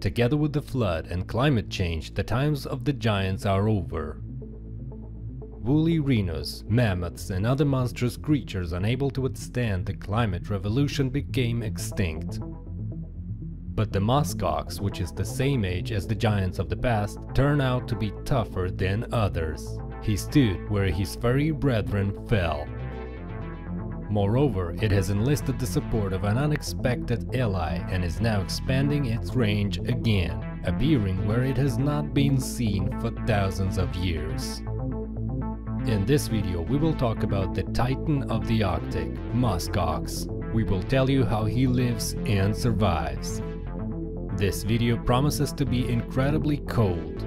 Together with the flood and climate change, the times of the giants are over. Woolly rhinos, mammoths and other monstrous creatures unable to withstand the climate revolution became extinct. But the Musk Ox, which is the same age as the giants of the past, turned out to be tougher than others. He stood where his furry brethren fell. Moreover, it has enlisted the support of an unexpected ally and is now expanding its range again, appearing where it has not been seen for thousands of years. In this video, we will talk about the titan of the Arctic, Musk Ox. We will tell you how he lives and survives. This video promises to be incredibly cold.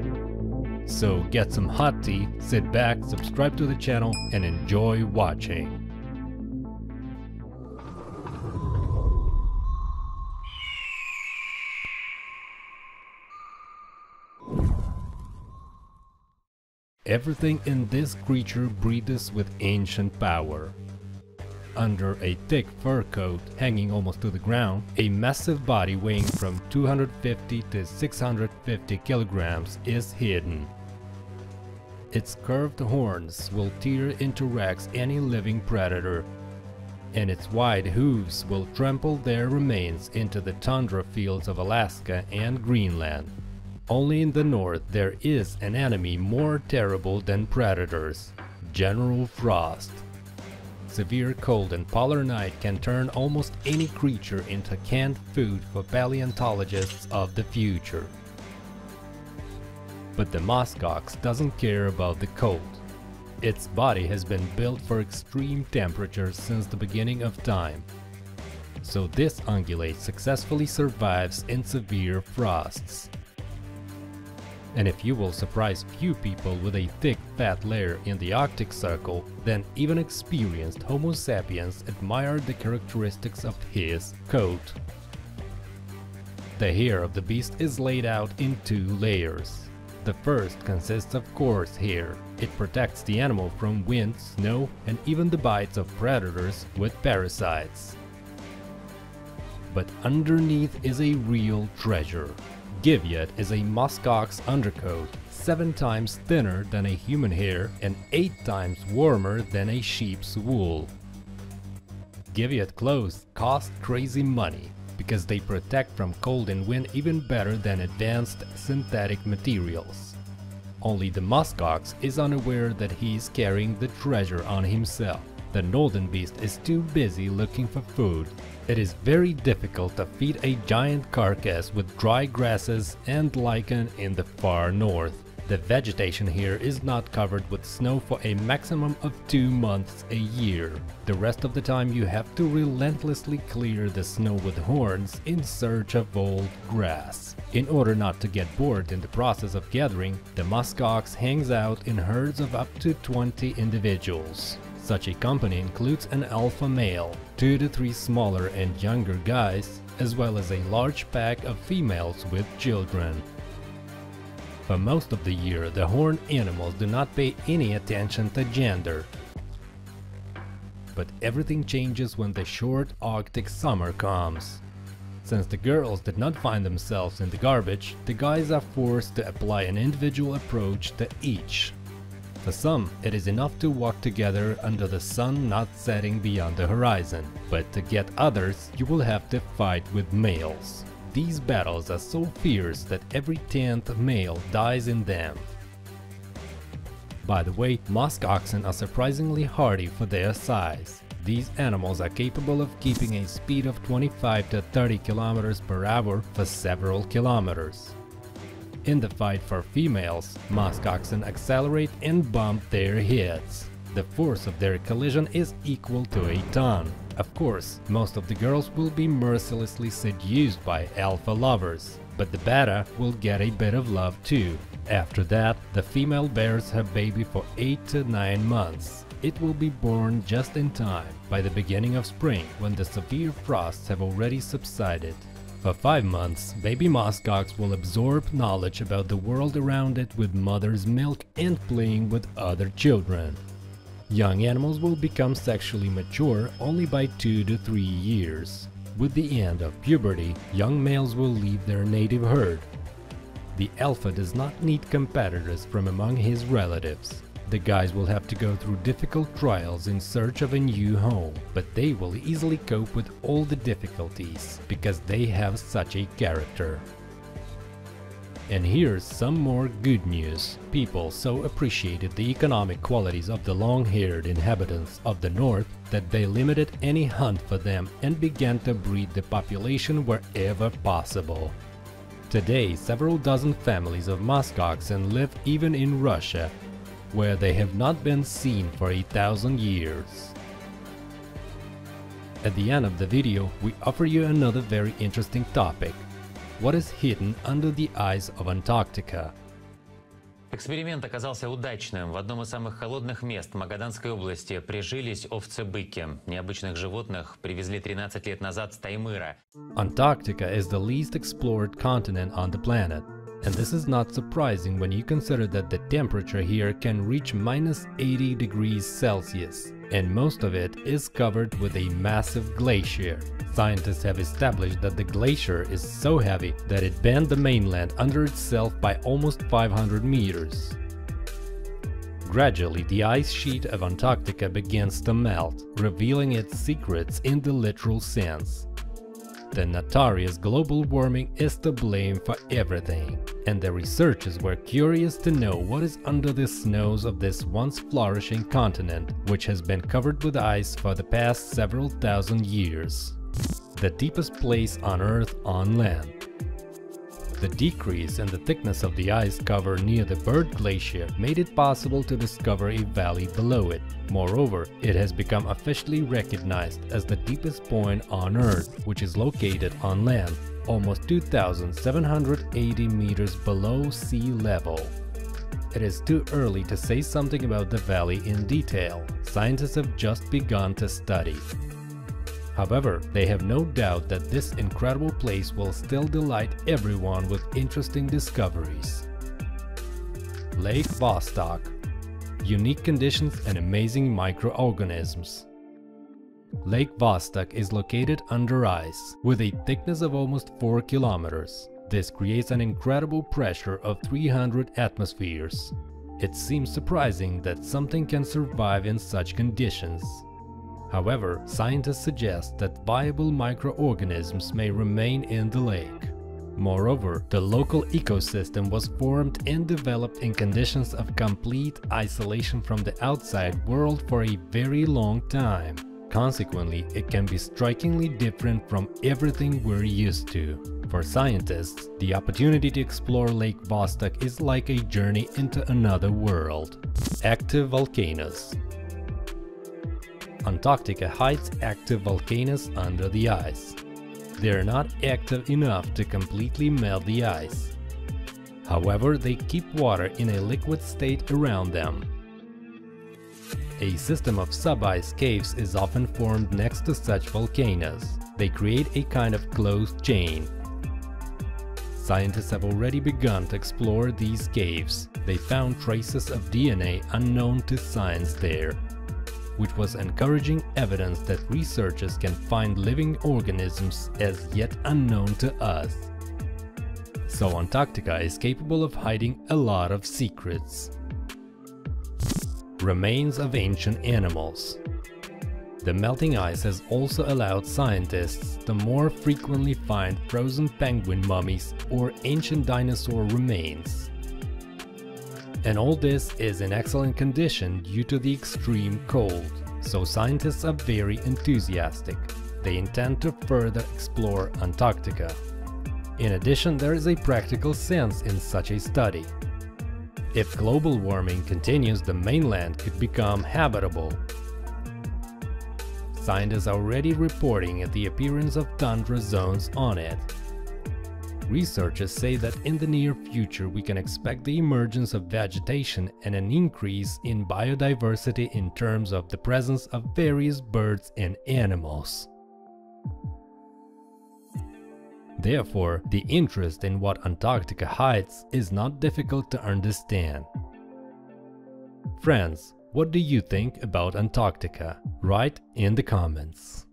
So get some hot tea, sit back, subscribe to the channel and enjoy watching. Everything in this creature breathes with ancient power. Under a thick fur coat hanging almost to the ground, a massive body weighing from 250 to 650 kilograms is hidden. Its curved horns will tear into rags any living predator, and its wide hooves will trample their remains into the tundra fields of Alaska and Greenland. Only in the north there is an enemy more terrible than predators: General Frost. Severe cold and polar night can turn almost any creature into canned food for paleontologists of the future. But the Musk Ox doesn't care about the cold. Its body has been built for extreme temperatures since the beginning of time. So this ungulate successfully survives in severe frosts. And if you will surprise few people with a thick fat layer in the Arctic Circle, then even experienced Homo sapiens admired the characteristics of his coat. The hair of the beast is laid out in two layers. The first consists of coarse hair. It protects the animal from wind, snow and even the bites of predators with parasites. But underneath is a real treasure. Giviot is a Musk Ox undercoat, 7 times thinner than a human hair and 8 times warmer than a sheep's wool. Giviot clothes cost crazy money because they protect from cold and wind even better than advanced synthetic materials. Only the Musk Ox is unaware that he is carrying the treasure on himself. The northern beast is too busy looking for food. It is very difficult to feed a giant carcass with dry grasses and lichen in the far north. The vegetation here is not covered with snow for a maximum of 2 months a year. The rest of the time you have to relentlessly clear the snow with horns in search of old grass. In order not to get bored in the process of gathering, the Musk Ox hangs out in herds of up to 20 individuals. Such a company includes an alpha male, 2 to 3 smaller and younger guys, as well as a large pack of females with children. For most of the year, the horned animals do not pay any attention to gender. But everything changes when the short Arctic summer comes. Since the girls did not find themselves in the garbage, the guys are forced to apply an individual approach to each. For some, it is enough to walk together under the sun not setting beyond the horizon, but to get others, you will have to fight with males. These battles are so fierce that every 10th male dies in them. By the way, Musk Oxen are surprisingly hardy for their size. These animals are capable of keeping a speed of 25 to 30 km per hour for several kilometers. In the fight for females, Musk Oxen accelerate and bump their heads. The force of their collision is equal to a ton. Of course, most of the girls will be mercilessly seduced by alpha lovers, but the beta will get a bit of love too. After that, the female bears her baby for 8 to 9 months. It will be born just in time, by the beginning of spring, when the severe frosts have already subsided. For 5 months, baby Musk Ox will absorb knowledge about the world around it with mother's milk and playing with other children. Young animals will become sexually mature only by 2 to 3 years. With the end of puberty, young males will leave their native herd. The alpha does not need competitors from among his relatives. The guys will have to go through difficult trials in search of a new home, but they will easily cope with all the difficulties, because they have such a character. And here's some more good news. People so appreciated the economic qualities of the long-haired inhabitants of the north that they limited any hunt for them and began to breed the population wherever possible. Today, several dozen families of Musk Oxen live even in Russia, where they have not been seen for 1,000 years. At the end of the video, we offer you another very interesting topic. What is hidden under the ice of Antarctica? Эксперимент оказался удачным. В одном из самых холодных мест Магаданской области прижились овцы-быки. Необычных животных привезли 13 лет назад с Таймыра. Antarctica is the least explored continent on the planet. And this is not surprising when you consider that the temperature here can reach -80 degrees Celsius, and most of it is covered with a massive glacier. Scientists have established that the glacier is so heavy that it bent the mainland under itself by almost 500 meters. Gradually, the ice sheet of Antarctica begins to melt, revealing its secrets in the literal sense. The notorious global warming is to blame for everything, and the researchers were curious to know what is under the snows of this once flourishing continent, which has been covered with ice for the past several thousand years. The deepest place on Earth on land. The decrease in the thickness of the ice cover near the Bird Glacier made it possible to discover a valley below it. Moreover, it has become officially recognized as the deepest point on Earth, which is located on land, almost 2,780 meters below sea level. It is too early to say something about the valley in detail. Scientists have just begun to study. However, they have no doubt that this incredible place will still delight everyone with interesting discoveries. Lake Vostok. Unique conditions and amazing microorganisms. Lake Vostok is located under ice, with a thickness of almost 4 kilometers. This creates an incredible pressure of 300 atmospheres. It seems surprising that something can survive in such conditions. However, scientists suggest that viable microorganisms may remain in the lake. Moreover, the local ecosystem was formed and developed in conditions of complete isolation from the outside world for a very long time. Consequently, it can be strikingly different from everything we're used to. For scientists, the opportunity to explore Lake Vostok is like a journey into another world. Active volcanoes. Antarctica hides active volcanoes under the ice. They are not active enough to completely melt the ice. However, they keep water in a liquid state around them. A system of sub-ice caves is often formed next to such volcanoes. They create a kind of closed chain. Scientists have already begun to explore these caves. They found traces of DNA unknown to science there, which was encouraging evidence that researchers can find living organisms as yet unknown to us. So Antarctica is capable of hiding a lot of secrets. Remains of ancient animals. The melting ice has also allowed scientists to more frequently find frozen penguin mummies or ancient dinosaur remains. And all this is in excellent condition due to the extreme cold, so scientists are very enthusiastic. They intend to further explore Antarctica. In addition, there is a practical sense in such a study. If global warming continues, the mainland could become habitable. Scientists are already reporting the appearance of tundra zones on it. Researchers say that in the near future we can expect the emergence of vegetation and an increase in biodiversity in terms of the presence of various birds and animals. Therefore, the interest in what Antarctica hides is not difficult to understand. Friends, what do you think about Antarctica? Write in the comments.